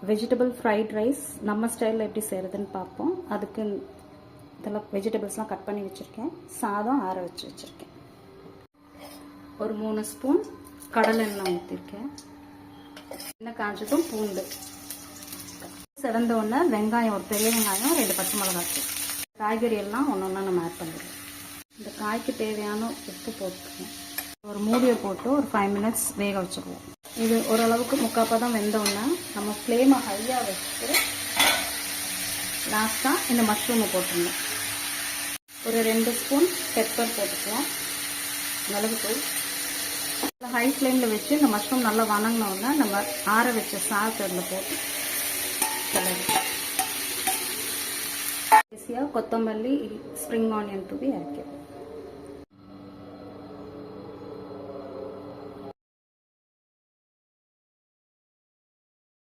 Vegetable fried rice நம்ம ஸ்டைலில் எப்படி செய்கிறதுன்னு பார்ப்போம். அதுக்கு இதெல்லாம் வெஜிடபிள்ஸ்லாம் கட் பண்ணி வச்சுருக்கேன். சாதம் ஆற வச்சு வச்சுருக்கேன். ஒரு 3 ஸ்பூன் கடலை எண்ணெய் ஊற்றிருக்கேன். எண்ணெய் காய்ச்சதும் பூண்டு செவந்த உடனே வெங்காயம், ஒரு பெரிய வெங்காயம், 2 பச்சை மிளகாய். காய்கறி எல்லாம் ஒன்று ஒன்றா நம்ம ஆட் பண்ணிடுவோம். இந்த காய்க்கு தேவையான உப்பு போட்டுருக்கோம். ஒரு மூடியை போட்டு ஒரு 5 மினிட்ஸ் வேக வச்சுருவோம். இது ஓரளவுக்கு முக்காப்பதம் வெந்தோடனே நம்ம ஃப்ளேமை ஹையாக வச்சுட்டு லாஸ்ட்டாக இந்த மஷ்ரூமை போட்டுருந்தோம். ஒரு 2 ஸ்பூன் பெப்பர் போட்டுக்கலாம். மிளகுத்தூள் ஹை ஃப்ளேமில் வச்சு இந்த மஷ்ரூம் நல்லா வணங்கினோன்னா நம்ம ஆற வச்ச சாஸ் அதில் போட்டு கடைசியாக கொத்தமல்லி, ஸ்ப்ரிங் ஆனியன் தூவி இறக்கிடும்.